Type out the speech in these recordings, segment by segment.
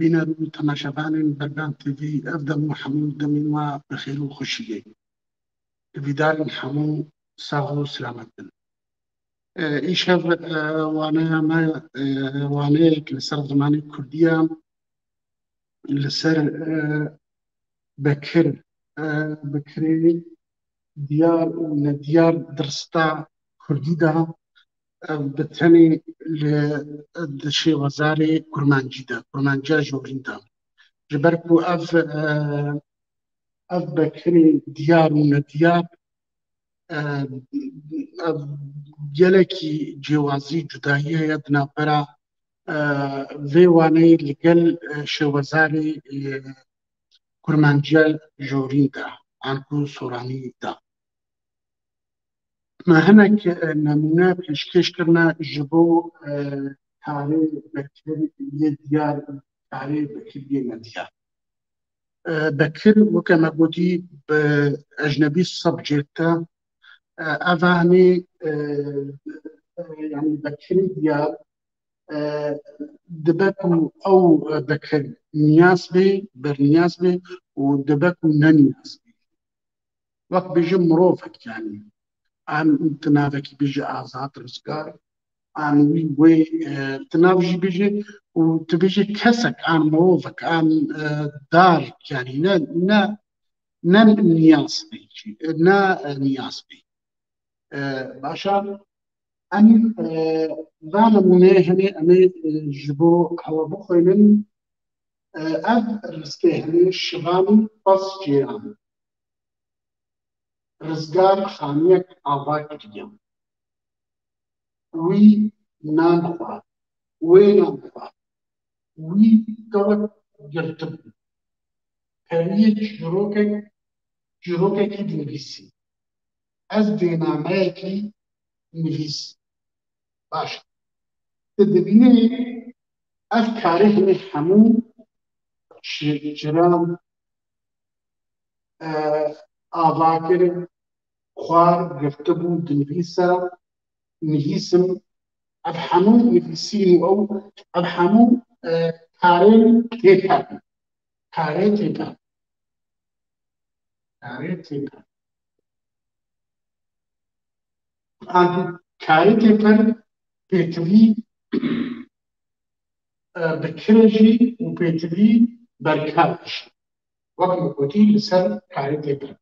بینەر و تەماشەبانên بەردان TV ev dem û hemû demên we bi xêr û xweşîyê. Dîdarên hemû sağ û selamet bin. Îşev waneya me waneyek li ser zimanê Kurdî ye li ser Bekirê diyar û nediyar dirsta Kurdî de bi tenê li şêwezarê Kurmancî de, Kurmanciya Jorîn de. Ji ber ku ev Bekirê diyar û nediyar gelekî cêwazî cudayî heye di navbera vê waneyê li gel şêwezarê Kurmanciya Jorîn de an ku soranî de. Me hinek nemûne pêşkêş kirine ji bo tarê Bekir yê diyar û tarê Bekir yê nediyar. Bekir weke me gotî bi ejnebî subject e ev hanê yani Bekirê diyar dibe ku ew Bekir niyaz bê, berniyaz bê û dibe ku neniyaz bê. Wek bêjim mirovek yani an tu navekî bêje Azad Rizgar, an wê tu nav jî bêje û tu bêje kesek an mirovek an darek yani ne niyaz bê ne niyaz bê. Baş e em va nemûneyê hene em ê ji bo hewa bixwînin ev rizkê hene şivanî bes cêran. Rizgar xaniyek ava kiriye. Wî nan xwar, wê nan xwar, wî gewek girtibû. Periyê çîrokekî dinivîsî. Ez dênameyekî nivîs. Baş e. Tu dibînî ev karê hene hemû ciran avakirin, xwar, girtibû, dinivîse, nivîsim ev hemû nivîsîn û ev hemû karên têper in. Karê têper. Karê têper. An karê têper pêtivî Bekirê jî û pêtivî Berkar jî. Wek me gotî li ser karê têper.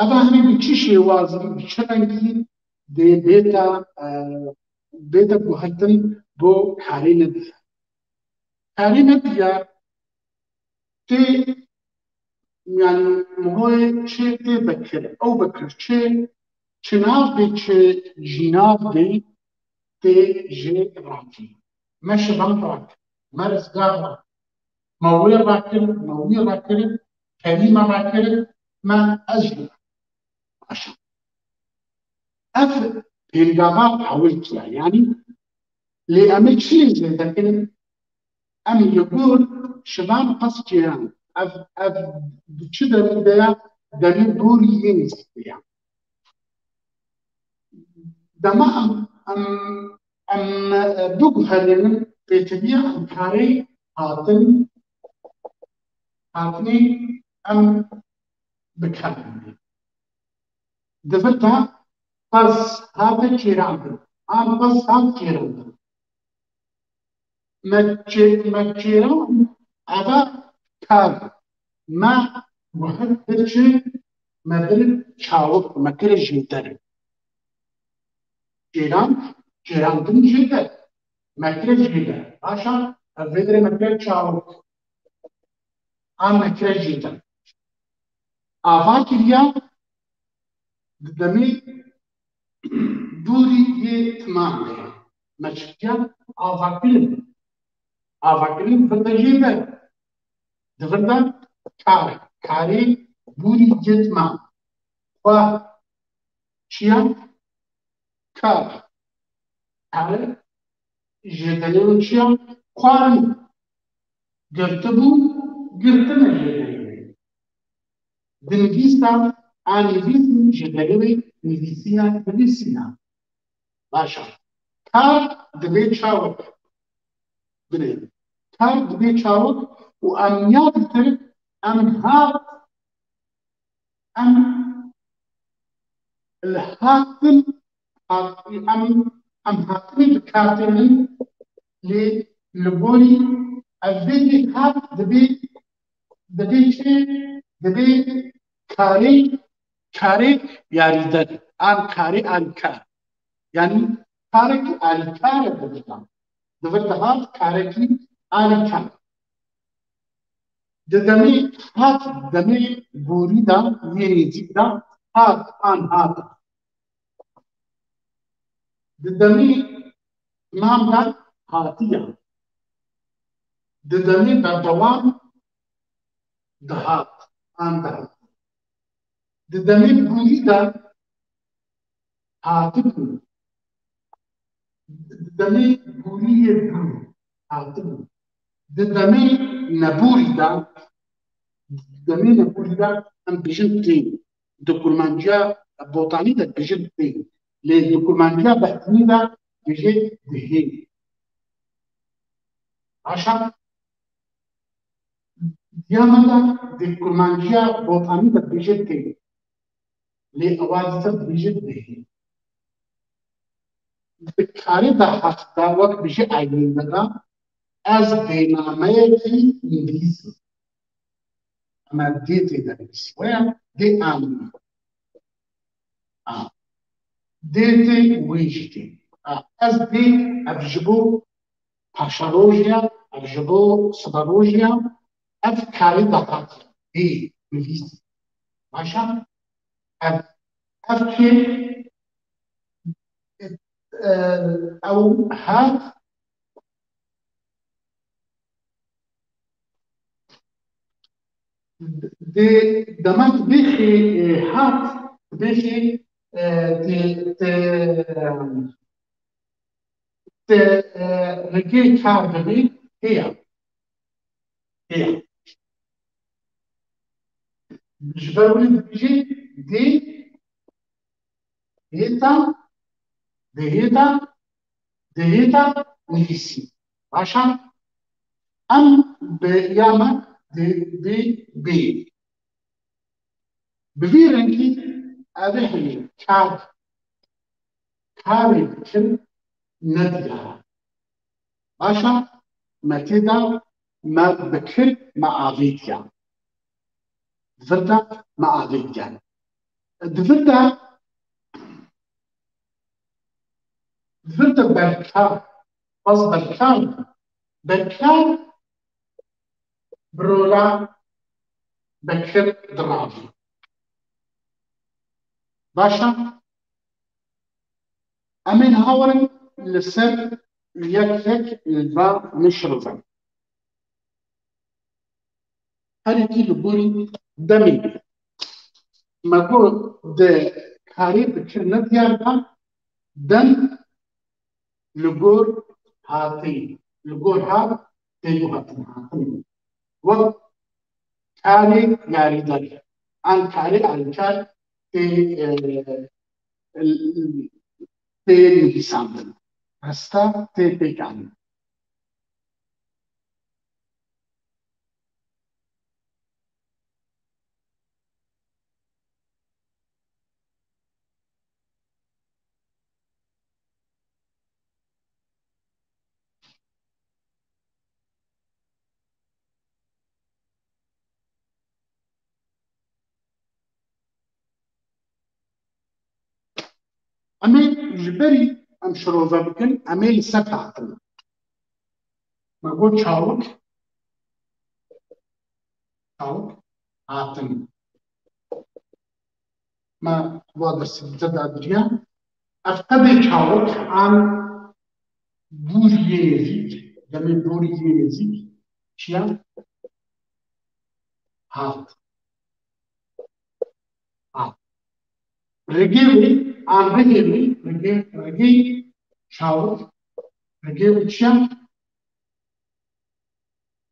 Ev hene bi çi şêwazî, bi çi rengî dê bête guhertin bo karê nediyar. Karê nediyar tê yani mihoyê çê tê Bekir. Ew Bekir çi nav bê çi jînav bê tê jê rakî. Me şivan rakir, me rizgar rakir, me wê rakir, me wî rakirin, perî me rakirin, ما أجل عشان أف هنگامات حاولت يعني لأمل شيء لكن أم يقول شبان قص جيران أف بشدة بداية دمي بوري ينزل يعني دما أم بقهر في تبيع كاري هاتني أم بكلمني دفتها بس هذا جيران أم بس هذا جيران مجيران هذا كار ما وحدتش مدرب شاوف مكر جيتر جيران دم جيتر مكر جيتر عشان الفيدر مكر شاوف أم مكر جيتر آفاكريا دمي دوری یه تمام ده مشکل آفاکلین فردجیبه دفرده کاری دوری یه تمام و چیا کار جدلیون چیا خوانی گرتبو گرتنه جدلیون دنگیستا آنیویسم جدلیون نویسینا باشا کار دبی چاوک بنين كان دبي شاوك وأمنيات الترك أم الحاكم أم حاكمي بكاتلين لبولي الفيدي هات دبي شيء دبي كاري ياريدن كاري كار يعني كارك كار بدنا دبي هات كاركي كار دمي هات دمي بوريدا يريديدا هات دمي مامدا هاتيا دمي بدوام دهات ده دمي بوريدا هاتكو دمي بوريه هاتكو دمي نبوريدا ام بجنتين دكولمانجا بوتاني دا بجنتين لدكولمانجا بحتني دا بجد دهين عشان ديامدا دكولمانجا بوتاني دا بجنتين لأوازة بجد دهين بكاري دا حفظا وقت بجي عينين دا از ديناميكي انجليزي اما ديتي دا بس ويا دي آمنا ديتي ويجتي از دي أبجبو باشالوجيا أبجبو سبالوجيا أفكاري دقات دي انجليزي عشان أفكي أو هات دي دمات بيخي هات بيخي رجي كاردبي هي جبرولي بيجي دي هيتا دهيتا نفسي عشان أم بياما دي بي بفيرنكي أبيحي كاري بكل نديها عشان ما تدا ما بكل معاذيتيا دفرتا معاذيتيا دفرتا بالكار بس بالكار برولا بكر درافي باشا أمين هاورن لسر يكفك البا مشرفا هذه لبوري دمي مگو ده کاری بکرنه دیار با دن لگور هاتی لگور هات تیگو هاتی وقت کاری یاری داری آن کاری آنکار تی تی نویساندن هستا تی پیکانی اما جبری ام شروع بکن اما لسه تعطل مگو چاوک هاتن ما وادر سبزة أدريان أفتدي چاوك عن بوريزي دمي بوريزي چيا هات هات رجيوي عن رجي چاوك رجيوي چيا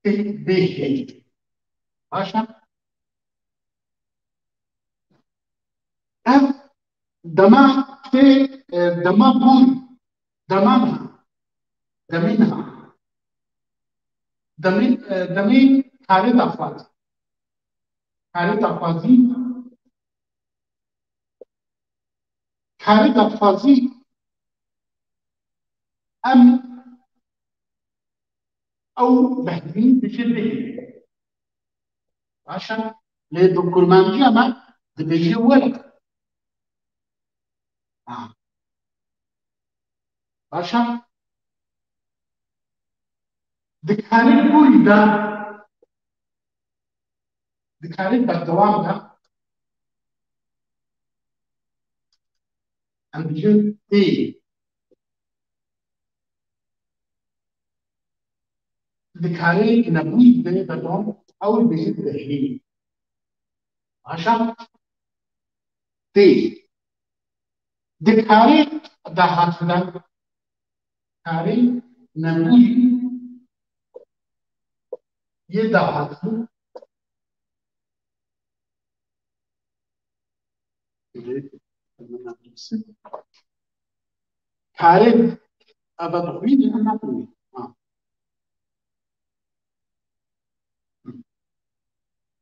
بيهي باشا أف دما في دما بوري دمامها دمينها دمين خالد أفاز خالد أفازي خالد أفازي أم أو بهدين بجده عشان لأنه كل ما جمع بيجي ولد عشان دكاري بوري ده دكاري بالدوام ده أم بيجي تي دكاري نبوي ده بالدوام أو بيجي بهدين عشان تي دكاري ده هاتفنا كاري نبوي يدا هاتفنا كاري أبغى أنا أقول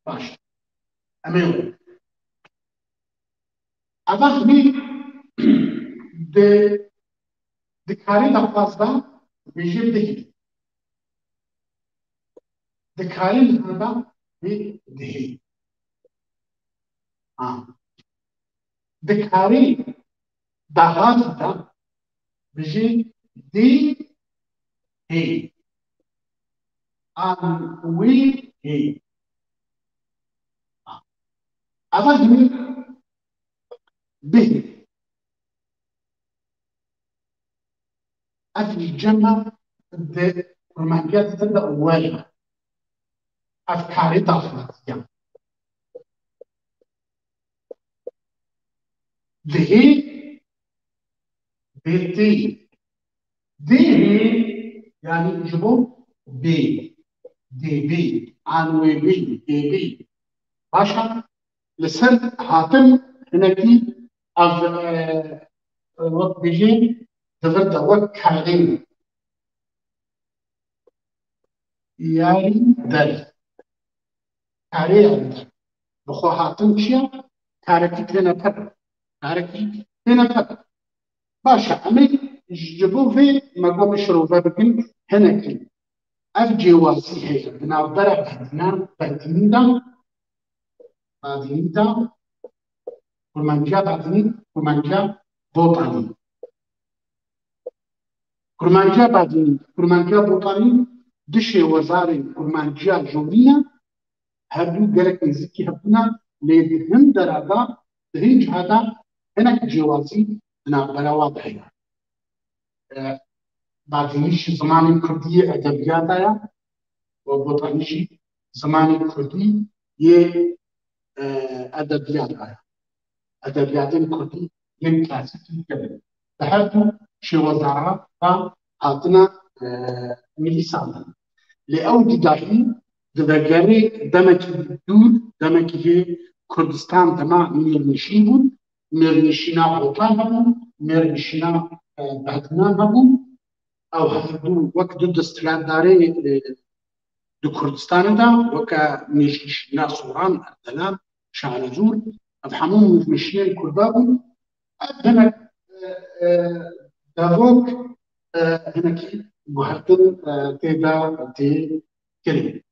باش أمير أبغى de care la fazda bejim de de care la be de ah de care da hafda bejim de he an we he أبغى به أجل الجنة de رومانيات تبدأ أولها أفكاري تفضل ده بيتي دي يعني جبو بي دي بي عنوي بي دي بي باشا لسر حاتم هناكي أف وقت بيجي تفرد وقت كارين يعني در كارين بخو حاتم كيا كاركي تينا تر كاركي تينا تر باشا أمي جبو في مقام الشروفة بكن هناكي أفجي واسي هي بنابدرة بهدنا بهدنا بعدين كرمانجا بعدين كرمانجا بوطاني كرمانجا بوطاني دشي وزاري كرمانجا جومية هردو جرك نزيكي هبنا لهم درابا دهيج هذا هناك جوازي بنا واضحة بعدينش زمان كردي أدبيات آيا وبوطانيش زمان كردي يه أدبيات آيا ادبياتين كردي ين كلاسيكي كبير بحب شي وزارة هاتنا ميليسانا لأودي داخلي دبجري دمك دود دمك هي كردستان دما ميرنشيبون ميرنشينا بوطان ميرنشينا بهدنا هبون او هدو وقت ضد استقلال داري دو كردستان دا وكا ميشينا صوران اردلان شارجور افحمون مشينا كردابون هناك دافوك هناك بوهرتن تيدا تي كريم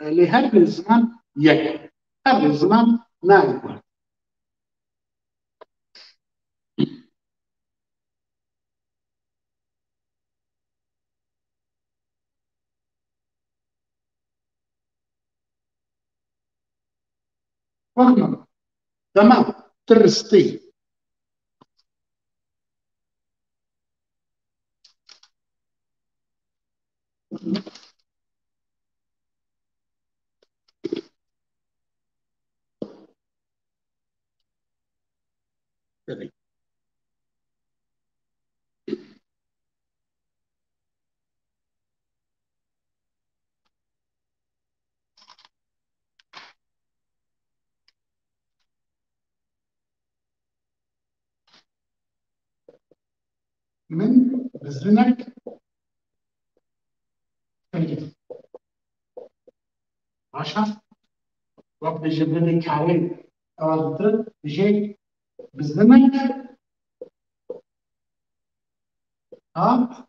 لهر الزمان يك هر الزمان ما يقول وقنا تمام ترستي من بزنك عشان وقت جبني كاوي أردت جي بزنك ها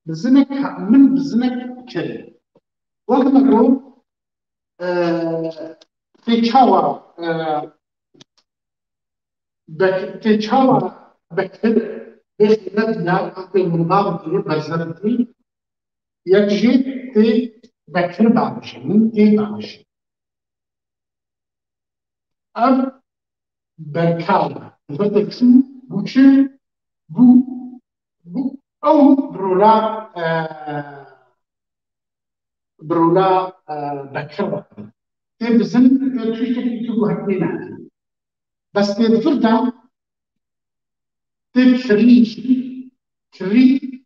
بزنك من بزنك كريم وقت نقول في شاور في شاور بكتب بس نبدأ في المنظار اللي بزرتي يجي في بكتب بعمش من تي بعمش أب بركالة بدك بوشي بو بو أو برولا برولا بكرة تبزن تشتكي تقول هكذا بس تفردا تكري كري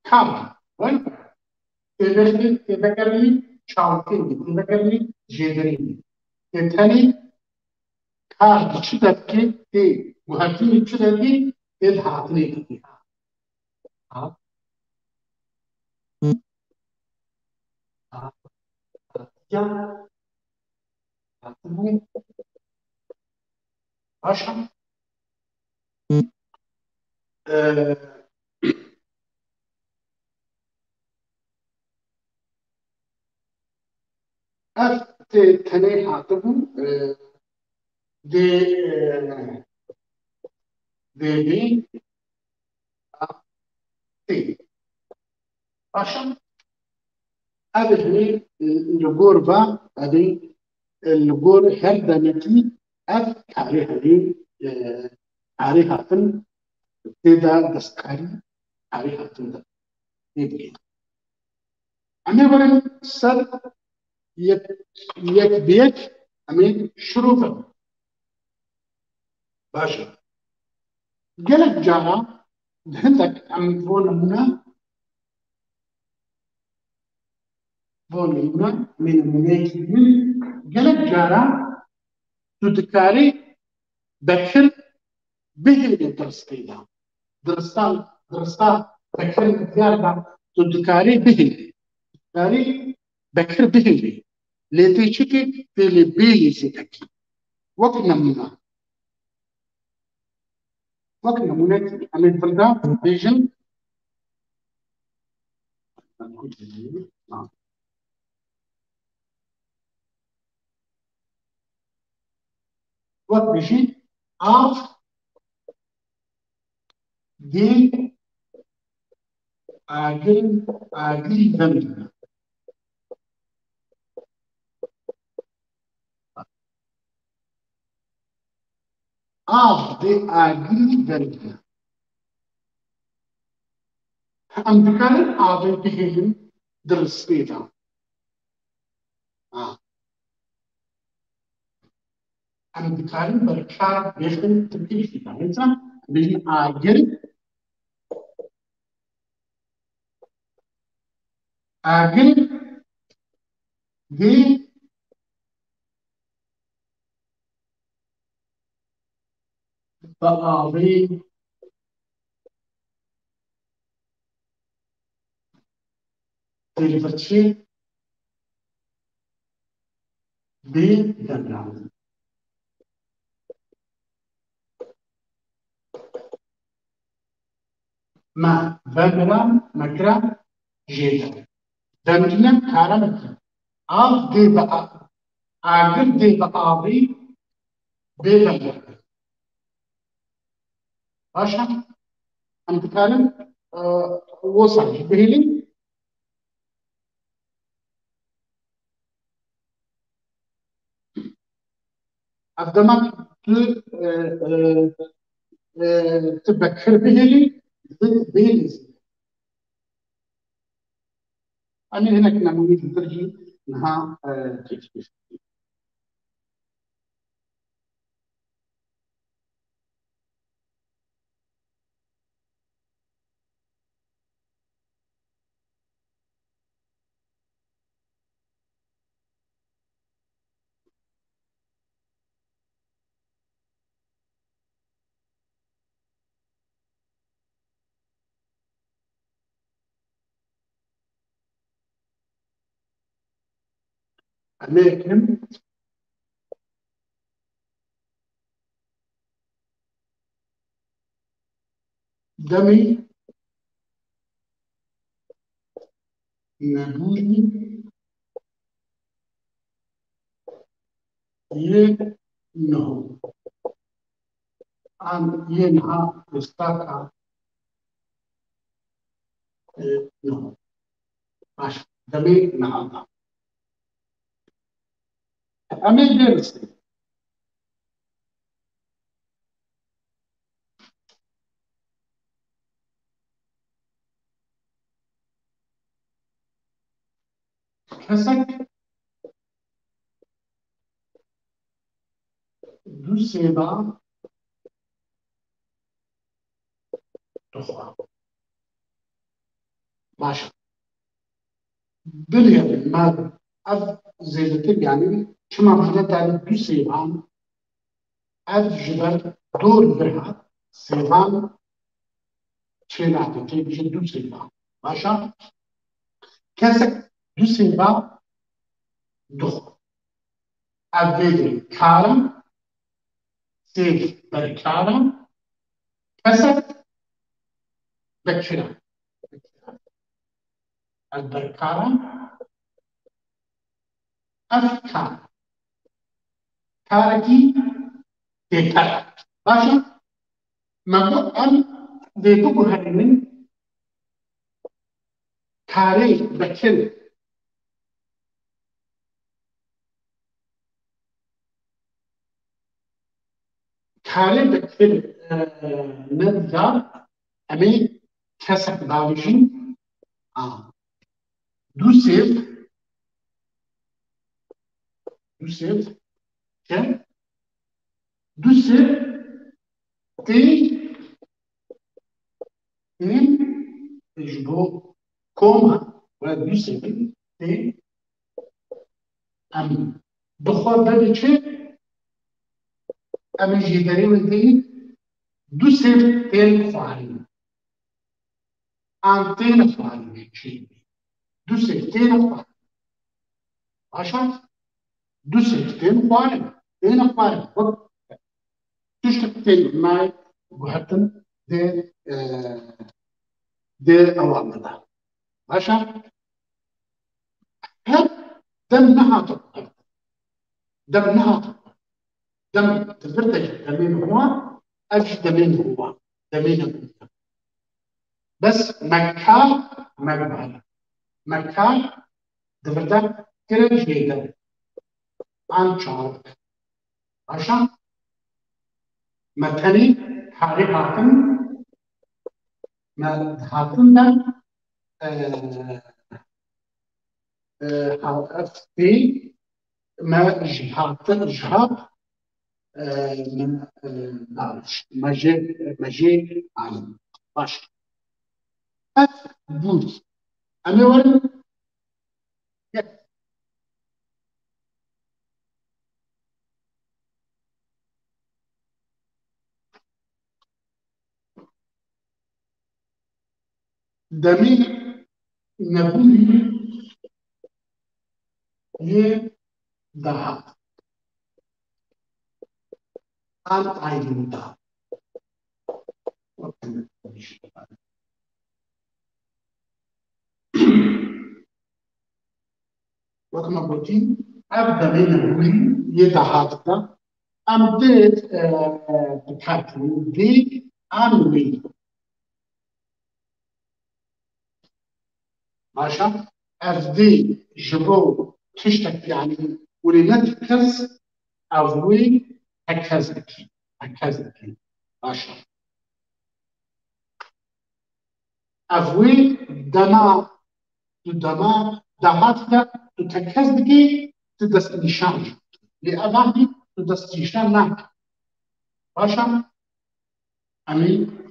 كام وين تذكرني شاوتين تذكرني جدرين تاني كار شدتك تي مهتم شدتك تلحقني ها ها يا هتمو عشان أف تاني هتمو دي دي تي عشان هذه الغربة هذه الغور هردنتي أف عليها عليها فن تدا دستكاري عليها فن يبقى أنا وين صار يك بيك أمين شروطا باشا قلت جارة هندك أم فون من منيك من قلت جارة تذكاري بكر به درستينا درستان بكر زيادة تذكاري به داری بکر بهیلی لیتی چکی تیلی بیلی زیدکی وقت نمونه امید بلدا بیجن وقت بیجی آف دی آگل زمین av de agil vergi. Amdikarın avı bihilim dırıspıyla. Amdikarın barkar beşin tıpkı mesela bir agil de bağlı deliverçi bir devran. Ma vemran makra jeda. Demdilen karam av de agil de bağlı bir devran. Başa amdikarın وصل بهلين عندما تبكر بهلي بهلي أنا هنا كنا نريد نترجم إنها تكتب لكن دمي نبوني ينهو عن ينها يستاقع نهو ماشي دمي نهضة أمي درستي كسك دو سيبا تخوى ماشي بليا ما أف زيدتك يعني كما بدأت على دو سيبان أف جبل دور برها سيبان çelade bir Düsseldorf. Başa kesek Düsseldorf doch. Avvedi karam sev berkaram kesek bekira. Berkaram afkar. Karaki dekar. Başa mabu an dedu buharinin kare bekir. Kare bekir nedar emi kesek davişin Düsseldorf Düsseldorf que Düsseldorf tem يجبو كوما ودوسي تي ام بخور بدي شيء ام جيدري ودي دوسي تين فعالين ان تين فعالين شيء دوسي تين فعالين عشان دوسي تين فعالين تين فعالين وقت تشتغل تين ماي وهتن دي دي اوامر عشان هل دم نهض دم نهض دم تفرتج دمين هو أجل دمين هو دمين هو بس مكان مقبل مكان دفرتج كرن جيدا عن شعرك عشان مثلي حالي هاتن ما هاتن في ما جهات جهات من مجي عالم باش اف بوت انا ورن دمي نبولي يه دهات an ayrımda وكما قلت أبدأ من نبولي يه دهات ده أمديت بتاعتي دي أنوي ماشي أفدي جبو تشتك يعني ولنتكز أفوي هكذا هكذا ماشي أفوي دما دما دهات تتكزدگی تدستنشان لأبعدي تدستنشان ناك باشا أمين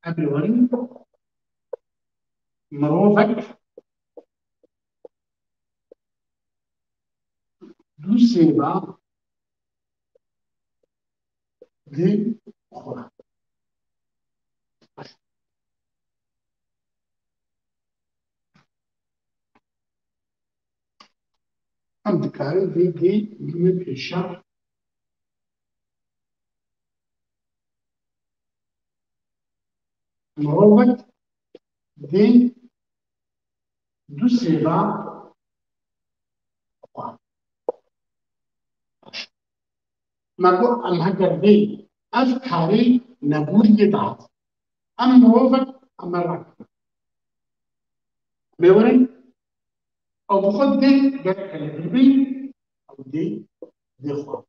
أبيوري مروفك دو سيبا دي أخرى أمدكاري دي مبيشا مروفك دي دو سيبا أخرى ما قو أم هكذا دي أفكاري نبور يدعط أم مروفك أم رك بيوري أو بخد دي جاك البي أو دي أخرى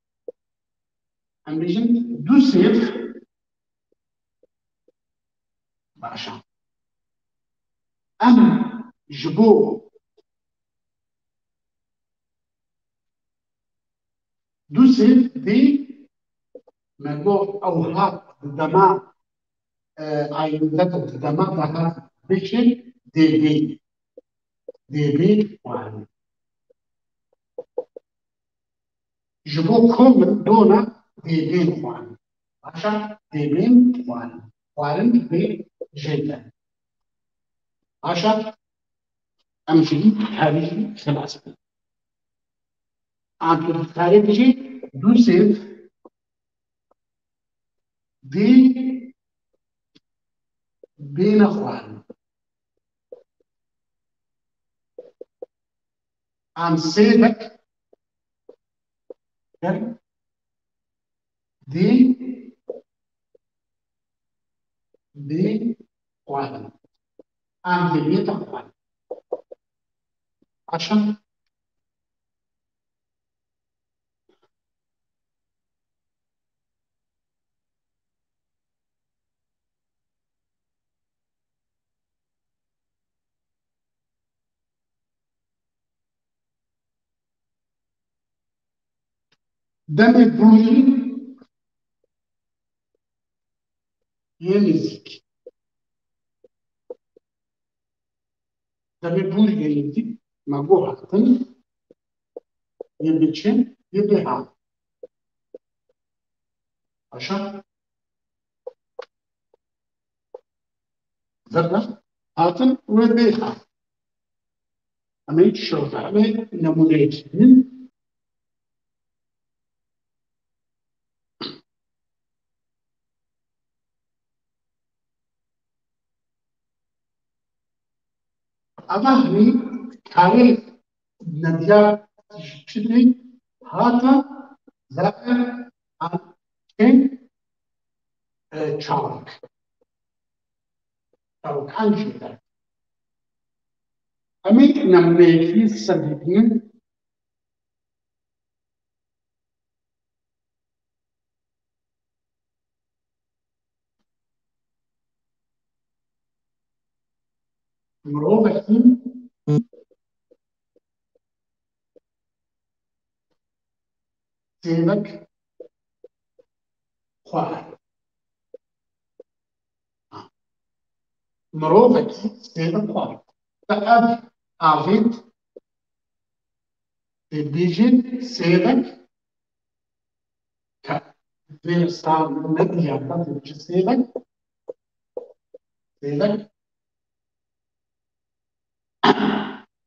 أم بيجن دو سيف باشا أم جبو دو سيف دي مجموع أوراق الدماء عينات الدماء ده بيشن دي بي وعلي جبو كم دون دي وعلي عشان دي وعلي وعلي بي جدا عشان أمشي هذه ثلاثة عن التاريخ جي دو سيف دي بين أخوان عن سيبك دي بأخوان عن بيت أخوان عشان دم البولي ينزك دم البولي ينزك مجموعة يبتشن يبيعها عشان ذرة هاتن ويبيعها أمين شوف أمين نمونيت من أمهني كاري نديا تشتري هاتا زائر عن كين شارك أو كان شيء أميك نمي في السبيل مروبة سيبك خواه مروبة سيبك خواه فأب أعفيت بيجي سيبك كذي صار نبي عبد سيبك سيبك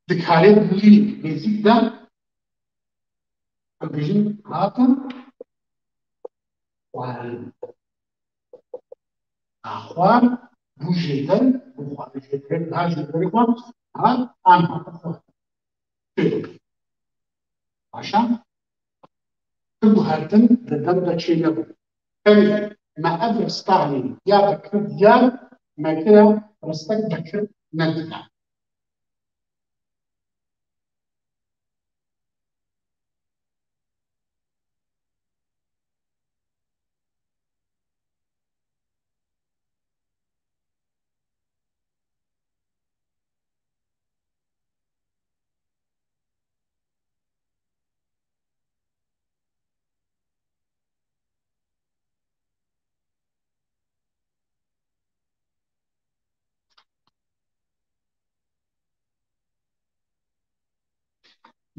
دكاريت بلي بيزيك ده بيجي هاتم وعلم أخوان بوجيدل بوخوان بوجيدل هاجي بريخوان ها أنا أخوان عشان تبهرتن بالدولة شيء نبو كلمة ما أدري ستالين يا بكر يا ما كده رستك بكر ندنا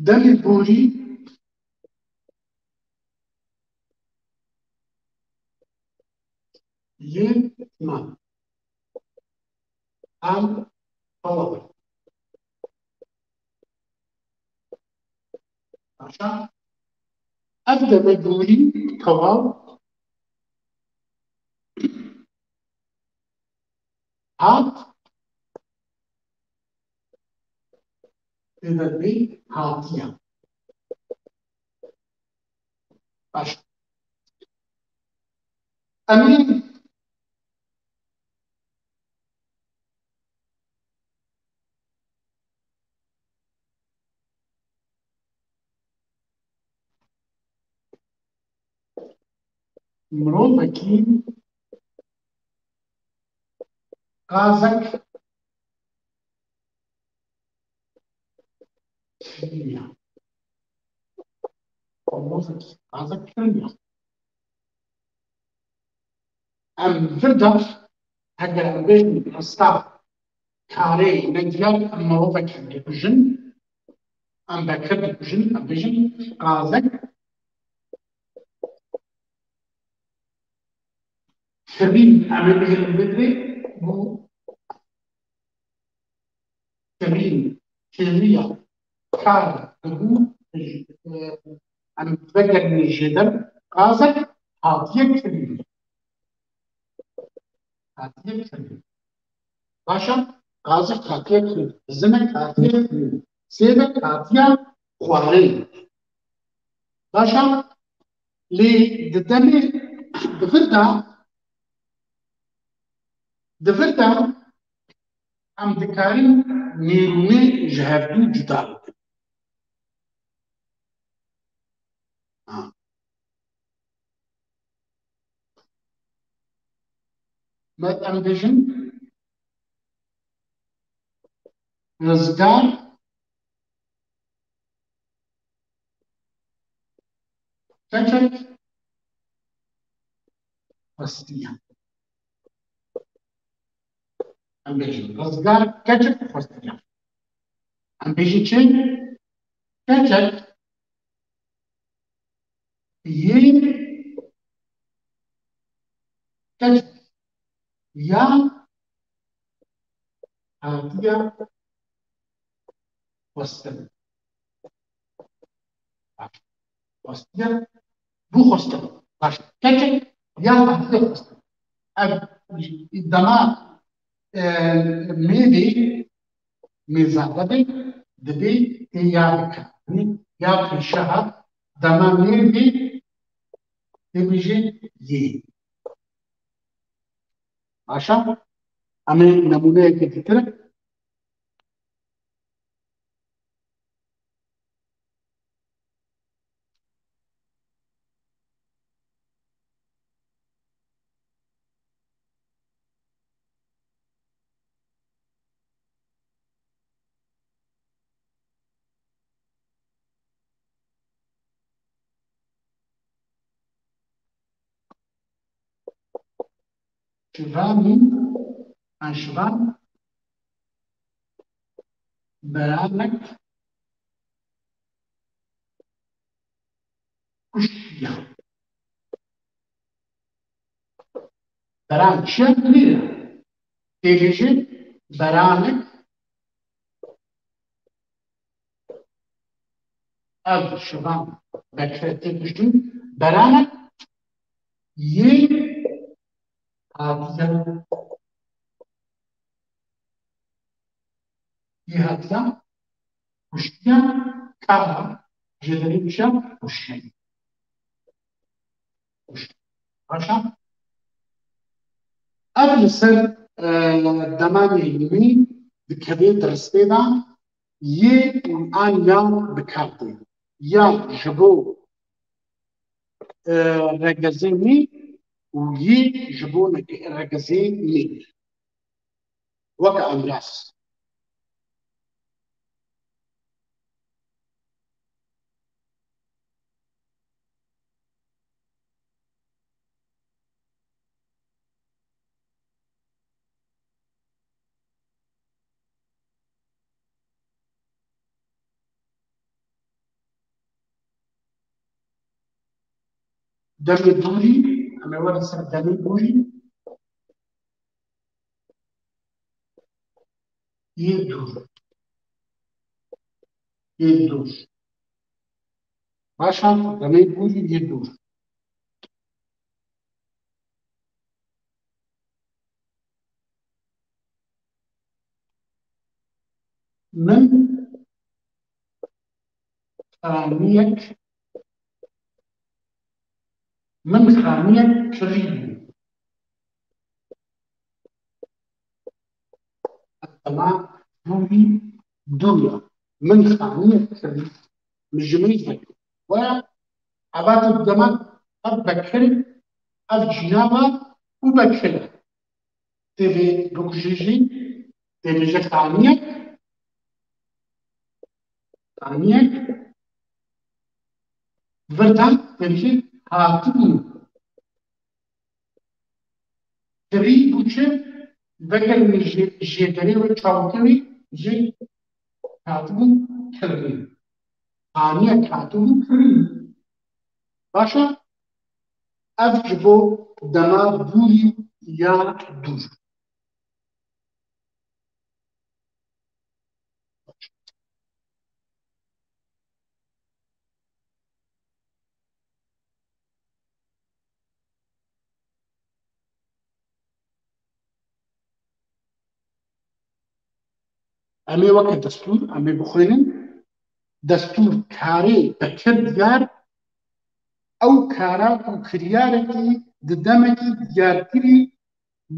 دم بوري يتمام عن طلبة عشان أبدأ بدوري كواب هات إذا بي هاتيا عشان أمين مروبكي قازك كيمياء مروبكي قازك كيمياء أم فردر هذا بين أستاذ كاري نجيب مروبكي بجن أم بكر بجن أم بجن قازك كريم أم بجن بدري بو كريم كيمياء كار بو أم بكر نجيب قازك هاتيك كريم هاتيك كريم باشا قازق هاتیه کرد زمک هاتیه کرد سیبک هاتیه خواري باشا لي ددمي دفردا ام دكارين نيروني جهردو جدال ما ام بيجن رزقار كتك فستيا ام بيجن رزقار كتك فستيا ام بيجي چين كتك يه كتك يا هاتيا فستن فستيا بو خستن باش كتك يا هاتيا فستن الدماغ ميدي ميزادبي دبي إيابك یا پیشەها دەمامێن بێ دەبێژێ یێ باشە ئەمە نمونەیەکێکی ترە شڤانی ئەشڤان بەرامەک کوشتیە بەرام چیە لێرە دەبێژێ بەرامەک ئەو شڤان بەکرە تێگەشتن بەرامەک یێ هاتیە یێ هاتیە کوشتیە کارە ژێدەرێ پیشە کوشتیە باشە ئەو لەسەر دەمانی علمی دکەبێ دەرسپێدا یێ ئان یا بکاردێ یا ji bo ڕێگەزێ می û yê ji bo ڕێگەزێ mi weke emras demê dûrî em ê were ser demê dûrî yê dûr yê dûr başa demê dûrî yê dûr min xaniyek kirî bû dema dûrî dûya min xaniyek kirî min ji min vekir were ebatê dema ev bekir ev cînava û bekir e têvê bikujî dêbêje xaniyek virdan dêbêje hatibûn kirî bû çi veger min jêderê ve çawkirî jî hatibûn kirî xaniyek hatibûn kirî başa ev ji bo dema dûrî ya dûr em ê weke destûr em ê bixwînin destûr karê bekir diyar ew kara û kiryarekî di demekî diyarkirî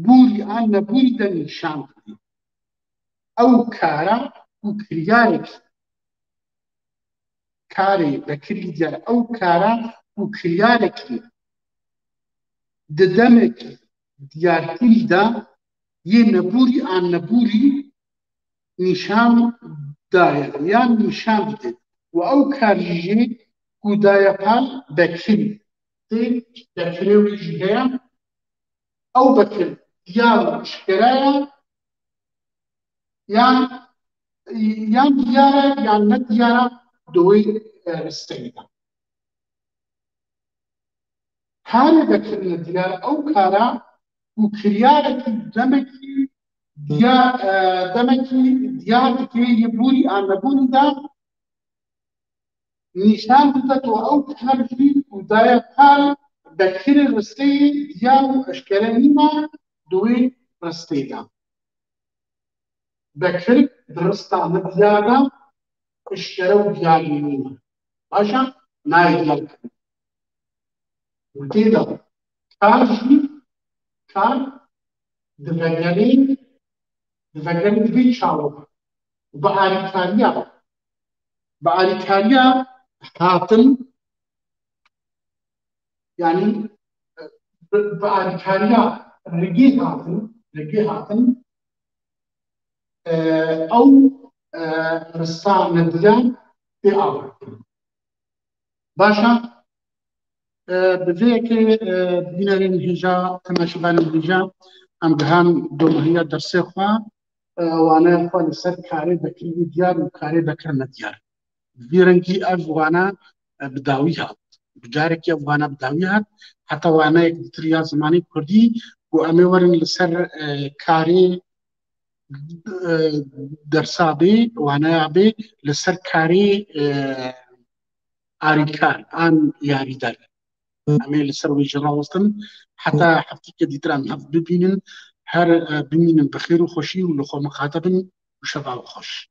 bûrî an nebûrî de nîşan dide ew kara û kiryarekî karê bekirî diyar ew kara û kiryarekî di demekî diyarkirî de yê nebûrî an nebûrî nîşan daye yan nîşan dide û ew kar jî ku daye pal bekirî tê bekirê wî jî heye ew bekir diyar eşkeraya yan diyar e yan ne diyar e di wê risteyê de karê bekirine diyar ew kara û kiryarekî demekî demekî diyar dike yê bûrî an nebûrî de nîşan dide to ew kar jî ku daye pal bekirê risteyê diyar û eşkere nîne di wê risteyê de bekir di rista me diyar e eşkere û diyarî nîne باشا نایدڵ وتێدا کارژی کار دڤەگەری دوێ چاوەڕە بە ئاریکاریا هاتن يعني بأركانيا رجي هاتن أو رصان نديان في أول باشا بذيك بينا الهجا تماشبان الهجا أم بهان دومهية درسي خوا وانا خوا لسر كاري بكري ديار وكاري بكرنا ديار بيرنكي أفوانا بداويها بجارك أفوانا بداويها حتى وانا يكتريا زماني كردي وأمي ورن لسر كاري درسابي وانا بي لسر كاري آريكار آن ياري دار أمي لسر ويجرا وسطن حتى حفتي كديتران هف ببينن هر ببينن بخير وخوشي ولخو مخاطبن وشباب خوش